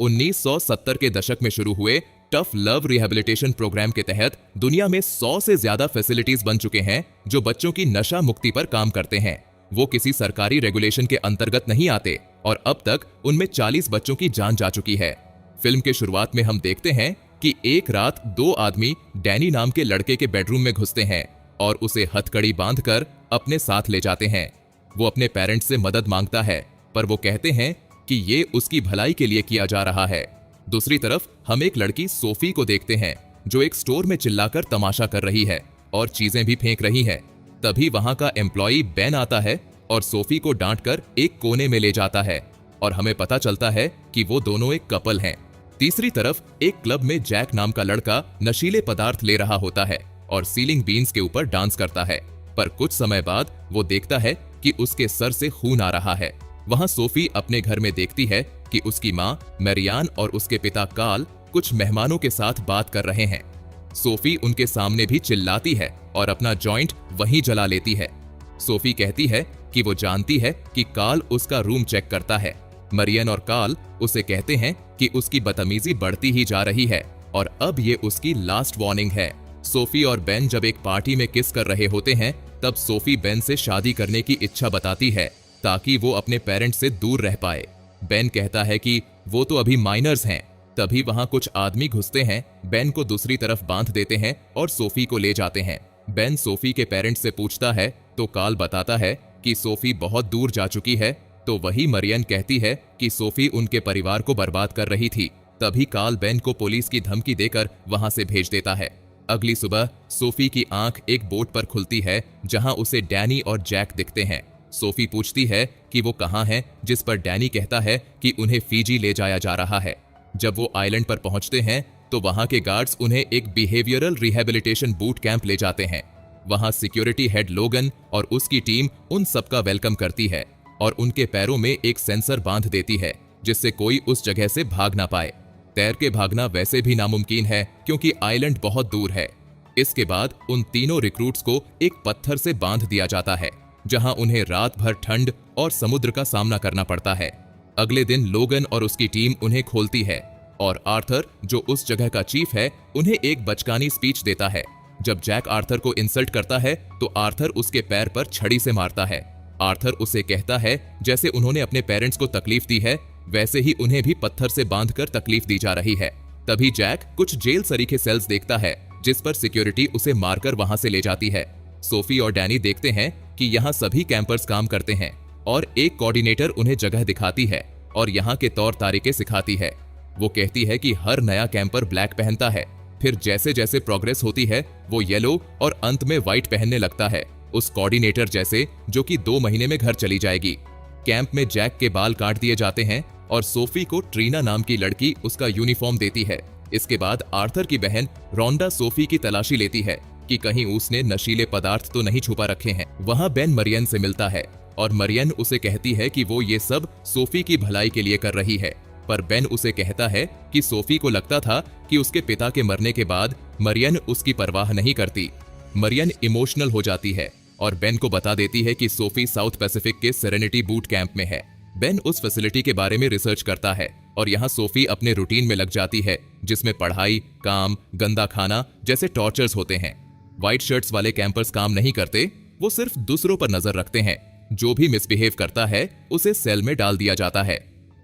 1970 के दशक में शुरू हुए टफ लव रिहैबिलिटेशन प्रोग्राम के तहत दुनिया में 100 से ज्यादा फैसिलिटीज बन चुके हैं जो बच्चों की नशा मुक्ति पर काम करते हैं। वो किसी सरकारी रेगुलेशन के अंतर्गत नहीं आते और अब तक उनमें 40 बच्चों की जान जा चुकी है। फिल्म के शुरुआत में हम देखते हैं कि एक रात 2 आदमी डैनी नाम के लड़के के बेडरूम में घुसते हैं और उसे हथकड़ी बांधकर अपने साथ ले जाते हैं। वो अपने पेरेंट्स से मदद मांगता है, पर वो कहते हैं कि ये उसकी भलाई के लिए किया जा रहा है। दूसरी तरफ हम एक लड़की सोफी को देखते हैं जो एक स्टोर में चिल्लाकर तमाशा कर रही है और चीजें भी फेंक रही है। तभी वहां का एम्प्लॉई बेन आता है और सोफी को डांटकर एक कोने में ले जाता है और हमें पता चलता है कि वो दोनों एक कपल हैं। तीसरी तरफ एक क्लब में जैक नाम का लड़का नशीले पदार्थ ले रहा होता है और सीलिंग बीन्स के ऊपर डांस करता है, पर कुछ समय बाद वो देखता है कि उसके सर से खून आ रहा है। वहां सोफी अपने घर में देखती है कि उसकी माँ मैरियान और उसके पिता कार्ल कुछ मेहमानों के साथ बात कर रहे हैं। सोफी उनके सामने भी चिल्लाती है और अपना जॉइंट वहीं जला लेती है। सोफी कहती है कि वो जानती है कि कार्ल उसका रूम चेक करता है। मरियन और कार्ल उसे कहते हैं कि उसकी बदतमीजी बढ़ती ही जा रही है और अब ये उसकी लास्ट वार्निंग है। सोफी और बेन जब एक पार्टी में किस कर रहे होते हैं तब सोफी बेन से शादी करने की इच्छा बताती है ताकि वो अपने पेरेंट्स से दूर रह पाए। बेन कहता है कि वो तो अभी माइनर्स हैं। तभी वहां कुछ आदमी घुसते हैं, बेन को दूसरी तरफ बांध देते हैं और सोफी को ले जाते हैं। बेन सोफी के पेरेंट्स से पूछता है तो कार्ल बताता है कि सोफी बहुत दूर जा चुकी है। तो वही मरियन कहती है कि सोफी उनके परिवार को बर्बाद कर रही थी। तभी कार्ल बेन को पुलिस की धमकी देकर वहां से भेज देता है। अगली सुबह सोफी की आंख एक बोट पर खुलती है जहां उसे डैनी और जैक दिखते हैं। सोफी पूछती है कि वो कहां हैं, जिस पर डैनी कहता है कि उन्हें फीजी ले जाया जा रहा है। जब वो आइलैंड पर पहुंचते हैं तो वहां के गार्ड्स उन्हें एक बिहेवियरल रिहैबिलिटेशन बूट कैंप ले जाते हैं। वहां सिक्योरिटी हेड लोगन और उसकी टीम उन सबका वेलकम करती है और उनके पैरों में एक सेंसर बांध देती है जिससे कोई उस जगह से भाग ना पाए। तैर के भागना वैसे भी नामुमकिन है क्योंकि आइलैंड बहुत दूर है। इसके बाद उन तीनों रिक्रूट्स को एक पत्थर से बांध दिया जाता है जहां उन्हें रात भर ठंड और समुद्र का सामना करना पड़ता है। अगले दिन लोगन और उसकी टीम उन्हें खोलती है और आर्थर, जो उस जगह का चीफ है, उन्हें एक बचकानी स्पीच देता है। जब जैक आर्थर को इंसल्ट करता है तो आर्थर उसके पैर पर छड़ी से मारता है। आर्थर उसे कहता है जैसे उन्होंने अपने पेरेंट्स को तकलीफ दी है वैसे ही उन्हें भी पत्थर से बांधकर तकलीफ दी जा रही है। तभी जैक कुछ जेल सरीखे सेल्स देखता है जिस पर सिक्योरिटी उसे मारकर वहां से ले जाती है। सोफी और डैनी देखते हैं कि यहाँ सभी कैंपर्स काम करते हैं और एक कोऑर्डिनेटर उन्हें जगह दिखाती है और यहाँ के तौर तरीके सिखाती है। वो कहती है कि हर नया कैंपर ब्लैक पहनता है, फिर जैसे जैसे प्रोग्रेस होती है वो येलो और अंत में व्हाइट पहनने लगता है, उस कोऑर्डिनेटर जैसे जो कि 2 महीने में घर चली जाएगी। कैंप में जैक के बाल काट दिए जाते हैं और सोफी को ट्रीना नाम की लड़की उसका यूनिफॉर्म देती है। इसके बाद आर्थर की बहन रोंडा सोफी की तलाशी लेती है कि कहीं उसने नशीले पदार्थ तो नहीं छुपा रखे हैं। वहां बेन मरियन से मिलता है और मरियन उसे कहती है कि वो ये सब सोफी की भलाई के लिए कर रही है, पर बेन उसे कहता है कि सोफी को लगता था कि उसके पिता के मरने के बाद मरियन उसकी परवाह नहीं करती। मरियन इमोशनल हो जाती है और बेन को बता देती है कि सोफी साउथ पैसिफिक के सेरेनिटी बूट कैंप में है। बेन उस फैसिलिटी के बारे में रिसर्च करता है और यहाँ सोफी अपने रूटीन में लग जाती है जिसमें पढ़ाई, काम, गंदा खाना जैसे टॉर्चर्स होते हैं। व्हाइट शर्ट्स वाले कैंपर्स काम नहीं करते, वो सिर्फ दूसरों पर नजर रखते हैं। जो भी मिसबिहेव करता है उसे सेल में डाल दिया जाता है।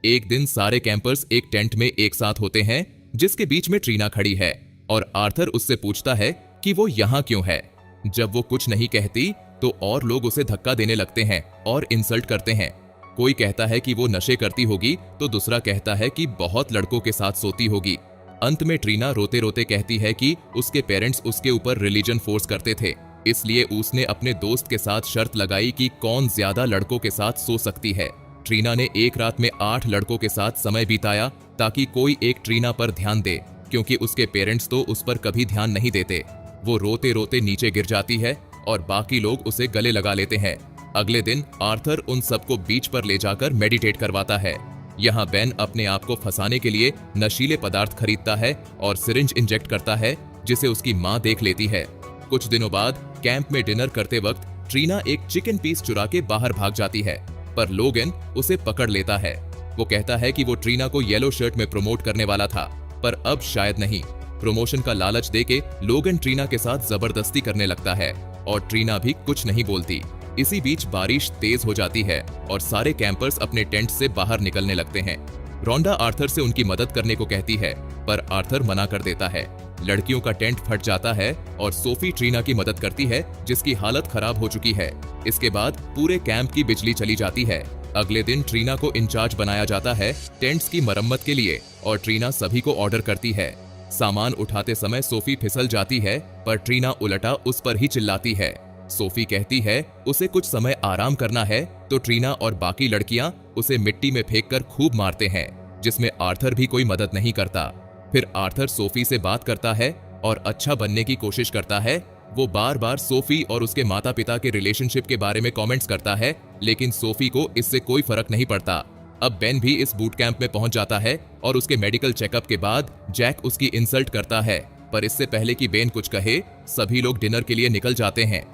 एक दिन सारे कैंपर्स एक टेंट में एक साथ होते हैं जिसके बीच में ट्रीना खड़ी है और आर्थर उससे पूछता है कि वो यहाँ क्यों है। जब वो कुछ नहीं कहती तो और लोग उसे धक्का देने लगते हैं और इंसल्ट करते हैं। कोई कहता है कि वो नशे करती होगी तो दूसरा कहता है कि बहुत लड़कों के साथ सोती होगी। अंत में ट्रीना रोते रोते कहती है कि उसके पेरेंट्स उसके ऊपर रिलीजन फोर्स करते थे, इसलिए उसने अपने दोस्त के साथ शर्त लगाई कि कौन ज्यादा लड़कों के साथ सो सकती है। ट्रीना ने एक रात में 8 लड़कों के साथ समय बिताया ताकि कोई एक ट्रीना पर ध्यान दे, क्योंकि उसके पेरेंट्स तो उस पर कभी ध्यान नहीं देते। वो रोते रोते नीचे गिर जाती है और बाकी लोग उसे गले लगा लेते हैं। अगले दिन आर्थर उन सबको बीच पर ले जाकर मेडिटेट करवाता है। यहाँ बेन अपने आप को फंसाने के लिए नशीले पदार्थ खरीदता है और सिरिंज इंजेक्ट करता है जिसे उसकी माँ देख लेती है। कुछ दिनों बाद कैंप में डिनर करते वक्त ट्रीना एक चिकन पीस चुरा के बाहर भाग जाती है, पर लोगन उसे पकड़ लेता है। वो कहता है कि वो ट्रीना को येलो शर्ट में प्रमोट करने वाला था, पर अब शायद नहीं। प्रमोशन का लालच देके लोगन ट्रीना के साथ जबरदस्ती करने लगता है और ट्रीना भी कुछ नहीं बोलती। इसी बीच बारिश तेज हो जाती है और सारे कैंपर्स अपने टेंट से बाहर निकलने लगते हैं। रोंडा आर्थर से उनकी मदद करने को कहती है, पर आर्थर मना कर देता है। लड़कियों का टेंट फट जाता है और सोफी ट्रीना की मदद करती है, जिसकी हालत खराब हो चुकी है। इसके बाद पूरे कैंप की बिजली चली जाती है। अगले दिन ट्रीना को इंचार्ज बनाया जाता है टेंट्स की मरम्मत के लिए और ट्रीना सभी को ऑर्डर करती है। सामान उठाते समय सोफी फिसल जाती है, पर ट्रीना उलटा उस पर ही चिल्लाती है। सोफी कहती है उसे कुछ समय आराम करना है, तो ट्रीना और बाकी लड़कियां उसे मिट्टी में फेंककर खूब मारते हैं, जिसमें आर्थर भी कोई मदद नहीं करता। फिर आर्थर सोफी से बात करता है और अच्छा बनने की कोशिश करता है। वो बार बार सोफी और उसके माता पिता के रिलेशनशिप के बारे में कमेंट्स करता है, लेकिन सोफी को इससे कोई फर्क नहीं पड़ता। अब बेन भी इस बूट कैंप में पहुंच जाता है और उसके मेडिकल चेकअप के बाद जैक उसकी इंसल्ट करता है, पर इससे पहले कि बेन कुछ कहे, सभी लोग डिनर के लिए निकल जाते हैं।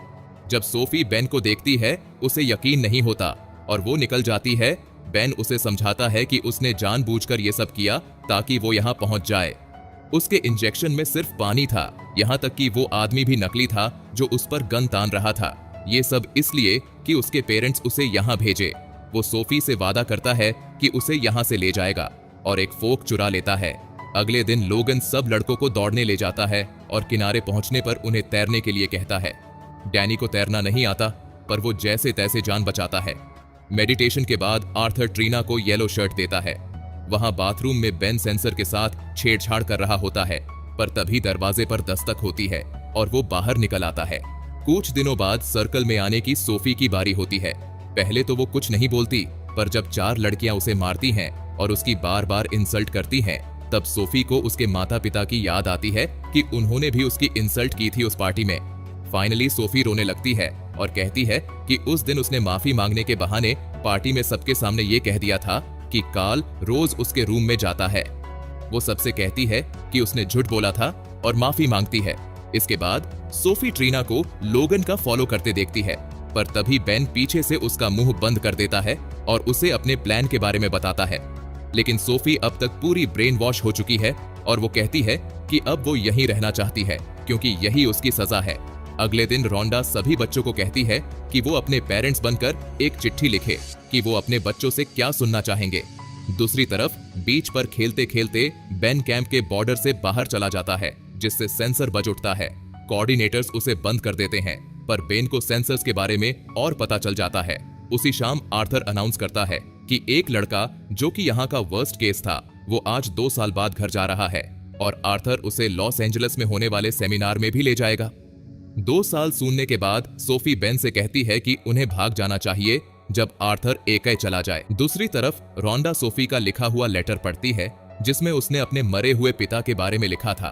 जब सोफी बेन को देखती है, उसे यकीन नहीं होता और वो निकल जाती है। बेन उसे समझाता है कि उसने जानबूझकर ये सब किया ताकि वो यहाँ पहुंच जाए। उसके इंजेक्शन में सिर्फ पानी था, यहाँ तक कि वो आदमी भी नकली था जो उस पर गन तान रहा था। ये सब इसलिए कि उसके पेरेंट्स उसे यहाँ भेजे। वो सोफी से वादा करता है कि उसे यहाँ से ले जाएगा और एक फोक चुरा लेता है। अगले दिन लोगन सब लड़कों को दौड़ने ले जाता है और किनारे पहुंचने पर उन्हें तैरने के लिए कहता है। डैनी को तैरना नहीं आता, पर वो जैसे तैसे जान बचाता है। मेडिटेशन के बाद आर्थर ट्रीना को येलो शर्ट देता है। वहां बाथरूम में बेन सेंसर के साथ छेड़छाड़ कर रहा होता है, पर तभी दरवाजे पर दस्तक होती है और वो बाहर निकल आता है। कुछ दिनों बाद सर्कल में आने की सोफी की बारी होती है। पहले तो वो कुछ नहीं बोलती, पर जब 4 लड़कियां उसे मारती हैं और उसकी बार बार इंसल्ट करती हैं, तब सोफी को उसके माता पिता की याद आती है कि उन्होंने भी उसकी इंसल्ट की थी उस पार्टी में। फाइनली सोफी रोने लगती है और कहती है कि उस दिन उसने माफी मांगने के बहाने पार्टी में सबके सामने ये कह दिया था कि कार्ल रोज उसके रूम में जाता है। वो सबसे कहती है कि उसने झूठ बोला था और माफी मांगती है। इसके बाद सोफी ट्रीना को लोगन का फॉलो करते देखती है, पर तभी बेन पीछे से उसका मुंह बंद कर देता है और उसे अपने प्लान के बारे में बताता है। लेकिन सोफी अब तक पूरी ब्रेन वॉश हो चुकी है और वो कहती है कि अब वो यहीं रहना चाहती है, क्योंकि यही उसकी सजा है। अगले दिन रोंडा सभी बच्चों को कहती है कि वो अपने पेरेंट्स बनकर एक चिट्ठी लिखे कि वो अपने बच्चों से क्या सुनना चाहेंगे। दूसरी तरफ बीच पर खेलते खेलते बेन कैंप के बॉर्डर से बाहर चला जाता है, जिससे सेंसर बज उठता है। कोऑर्डिनेटर्स उसे बंद कर देते हैं, पर बेन को सेंसर्स के बारे में और पता चल जाता है। उसी शाम आर्थर अनाउंस करता है कि एक लड़का जो कि यहाँ का वर्स्ट केस था, वो आज 2 साल बाद घर जा रहा है और आर्थर उसे लॉस एंजलिस में होने वाले सेमिनार में भी ले जाएगा। 2 साल सूनने के बाद सोफी बेन से कहती है कि उन्हें भाग जाना चाहिए जब आर्थर एकाई चला जाए। दूसरी तरफ रोंडा सोफी का लिखा हुआ लेटर पढ़ती है, जिसमें उसने अपने मरे हुए पिता के बारे में लिखा था।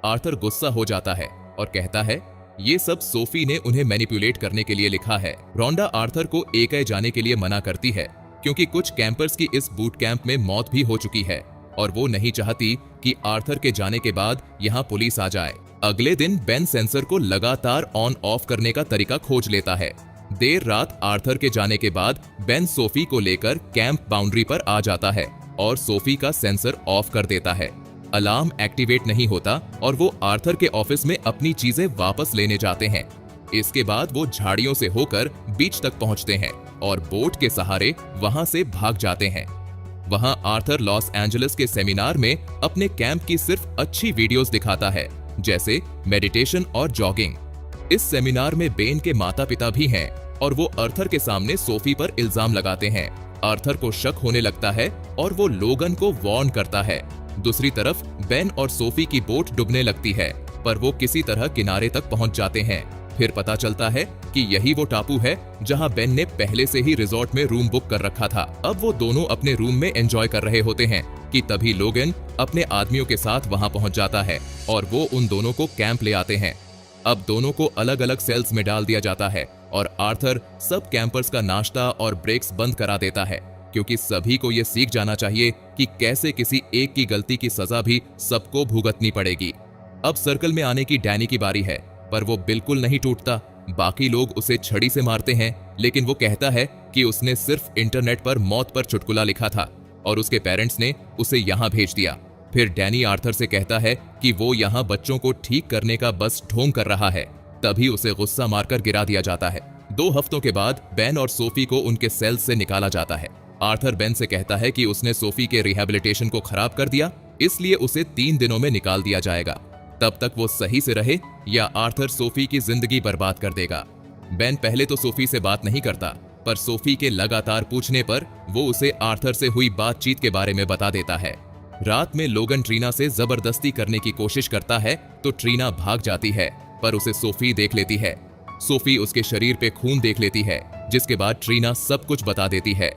आर्थर गुस्सा हो जाता है और कहता है ये सब सोफी ने उन्हें मैनिपुलेट करने के लिए लिखा है। रोंडा आर्थर को एकाई जाने के लिए मना करती है, क्योंकि कुछ कैंपर्स की इस बूट कैंप में मौत भी हो चुकी है और वो नहीं चाहती कि आर्थर के जाने के बाद यहाँ पुलिस आ जाए। अगले दिन बेन सेंसर को लगातार ऑन ऑफ करने का तरीका खोज लेता है। देर रात आर्थर के जाने के बाद बेन सोफी को लेकर कैंप बाउंड्री पर आ जाता है और सोफी का सेंसर ऑफ कर देता है। अलार्म एक्टिवेट नहीं होता और वो आर्थर के ऑफिस में अपनी चीजें वापस लेने जाते हैं। इसके बाद वो झाड़ियों से होकर बीच तक पहुंचते हैं और बोट के सहारे वहां से भाग जाते हैं। वहां आर्थर लॉस एंजलिस के सेमिनार में अपने कैंप की सिर्फ अच्छी वीडियोस दिखाता है, जैसे मेडिटेशन और जॉगिंग। इस सेमिनार में बेन के माता पिता भी हैं और वो आर्थर के सामने सोफी पर इल्जाम लगाते हैं। आर्थर को शक होने लगता है और वो लोगन को वार्न करता है। दूसरी तरफ बेन और सोफी की बोट डूबने लगती है, पर वो किसी तरह किनारे तक पहुंच जाते हैं। फिर पता चलता है कि यही वो टापू है जहां बेन ने पहले से ही रिजॉर्ट में रूम बुक कर रखा था। अब वो दोनों अपने रूम में एंजॉय कर रहे होते हैं कि तभी लोगन अपने आदमियों के साथ वहां पहुंच जाता है और वो उन दोनों को कैंप ले आते हैं। अब दोनों को अलग अलग सेल्स में डाल दिया जाता है और आर्थर सब कैंपर्स का नाश्ता और ब्रेक्स बंद करा देता है, क्योंकि सभी को ये सीख जाना चाहिए कि कैसे किसी एक की गलती की सजा भी सबको भुगतनी पड़ेगी। अब सर्कल में आने की डैनी की बारी है, पर वो बिल्कुल नहीं टूटता। बाकी लोग उसे छड़ी से मारते हैं, लेकिन वो कहता है कि उसने सिर्फ इंटरनेट पर मौत पर चुटकुला लिखा था। और उसके पेरेंट्स ने उसे यहाँ भेज दिया। फिर डैनी आर्थर से कहता है कि वो यहाँ बच्चों को ठीक करने का बस ढोंग कर रहा है, तभी उसे गुस्सा मारकर गिरा दिया जाता है। 2 हफ्तों के बाद बेन और सोफी को उनके सेल से निकाला जाता है। आर्थर बेन से कहता है कि उसने सोफी के रिहैबिलिटेशन को खराब कर दिया, इसलिए उसे 3 दिनों में निकाल दिया जाएगा। तब तक वो सही से रहे या आर्थर सोफी की जिंदगी बर्बाद कर देगा। बेन पहले तो सोफी से बात नहीं करता, पर सोफी के लगातार पूछने पर वो उसे आर्थर से हुई बातचीत के बारे में बता देता है। रात में लोगन ट्रीना से जबरदस्ती करने की कोशिश करता है तो ट्रीना भाग जाती है, पर उसे सोफी देख लेती है। सोफी उसके शरीर पे खून देख लेती है, जिसके बाद ट्रीना सब कुछ बता देती है।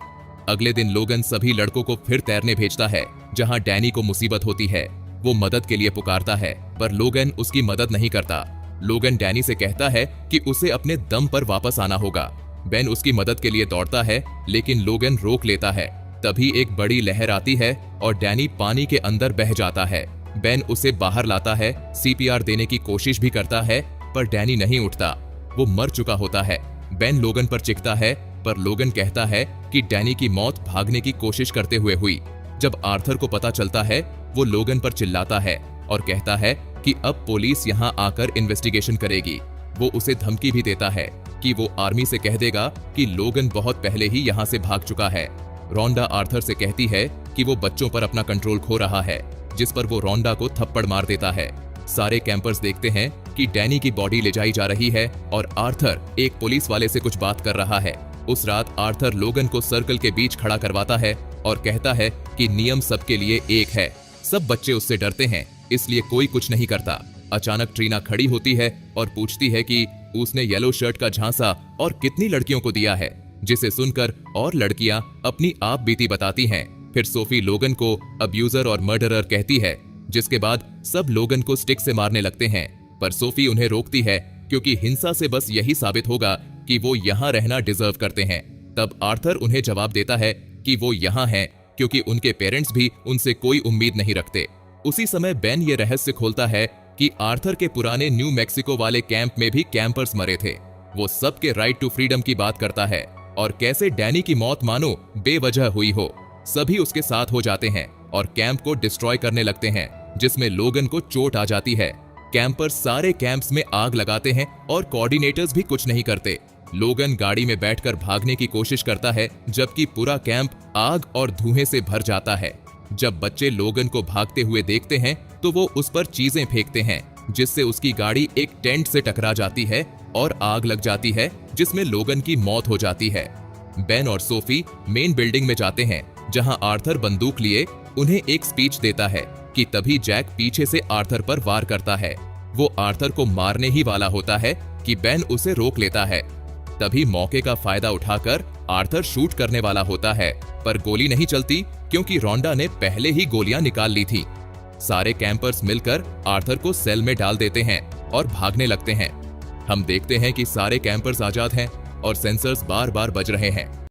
अगले दिन लोगन सभी लड़कों को फिर तैरने भेजता है, जहां डैनी को मुसीबत होती है। वो मदद के लिए पुकारता है, पर लोगन उसकी मदद नहीं करता। लोगन डैनी से कहता है कि उसे अपने दम पर वापस आना होगा। बेन उसकी मदद के लिए दौड़ता है, लेकिन लोगन रोक लेता है। तभी एक बड़ी लहर आती है और डैनी पानी के अंदर बह जाता है। बेन उसे बाहर लाता है, सीपीआर देने की कोशिश भी करता है, पर डैनी नहीं उठता। वो मर चुका होता है। बेन लोगन पर चिढ़ता है, पर लोगन कहता है कि डैनी की मौत भागने की कोशिश करते हुए हुई। जब आर्थर को पता चलता है, वो लोगन पर चिल्लाता है और कहता है कि अब पुलिस यहाँ आकर इन्वेस्टिगेशन करेगी। वो उसे धमकी भी देता है कि वो आर्मी से कह देगा कि लोगन बहुत पहले ही यहाँ से भाग चुका है। रोंडा आर्थर से कहती है कि वो बच्चों पर अपना कंट्रोल खो रहा है, जिस पर वो रोंडा को थप्पड़ मार देता है। सारे कैंपर्स देखते हैं कि डैनी की बॉडी ले जाई जा रही है और आर्थर एक पुलिस वाले से कुछ बात कर रहा है। उस रात आर्थर लोगन को सर्कल के बीच खड़ा करवाता है और कहता है कि नियम सबके लिए एक है। सब बच्चे उससे डरते हैं, इसलिए कोई कुछ नहीं करता। अचानक ट्रीना खड़ी होती है और पूछती है कि उसने येलो शर्ट का झांसा और कितनी लड़कियों को दिया है, जिसे सुनकर और लड़कियां अपनी आप बीती बताती हैं। फिर सोफी लोगन को अब्यूजर और मर्डरर कहती है, जिसके बाद सब लोगन को स्टिक से मारने लगते हैं। पर सोफी उन्हें रोकती है, क्योंकि हिंसा से बस यही साबित होगा कि वो यहाँ रहना डिजर्व करते हैं। तब आर्थर उन्हें जवाब देता है कि वो यहाँ हैं क्योंकि उनके पेरेंट्स भी उनसे कोई उम्मीद नहीं रखते। उसी समय बेन ये रहस्य खोलता है कि आर्थर के पुराने न्यू मैक्सिको वाले कैंप में भी कैंपर्स मरे थे। वो सबके राइट टू फ्रीडम की बात करता है और कैसे डैनी की मौत मानो बेवजह हुई हो। सभी उसके साथ हो जाते हैं और कैंप को डिस्ट्रॉय करने लगते हैं, जिसमें लोगन को चोट आ जाती है। कैंपर्स सारे कैंप्स में आग लगाते हैं और कोऑर्डिनेटर्स भी कुछ नहीं करते। लोगन गाड़ी में बैठकर भागने की कोशिश करता है, जबकि पूरा कैंप आग और धुएं से भर जाता है। जब बच्चे लोगन को भागते हुए देखते हैं तो वो उस पर चीजें फेंकते हैं, जिससे उसकी गाड़ी एक टेंट से टकरा जाती है और आग लग जाती है, जिसमें लोगन की मौत हो जाती है। बेन और सोफी मेन बिल्डिंग में जाते हैं, जहां आर्थर बंदूक लिए उन्हें एक स्पीच देता है कि तभी जैक पीछे से आर्थर पर वार करता है। वो आर्थर को मारने ही वाला होता है कि बेन उसे रोक लेता है। तभी मौके का फायदा उठाकर आर्थर शूट करने वाला होता है, पर गोली नहीं चलती क्योंकि रोंडा ने पहले ही गोलियां निकाल ली थी। सारे कैंपर्स मिलकर आर्थर को सेल में डाल देते हैं और भागने लगते हैं। हम देखते हैं कि सारे कैंपर्स आजाद हैं और सेंसर्स बार बार बज रहे हैं।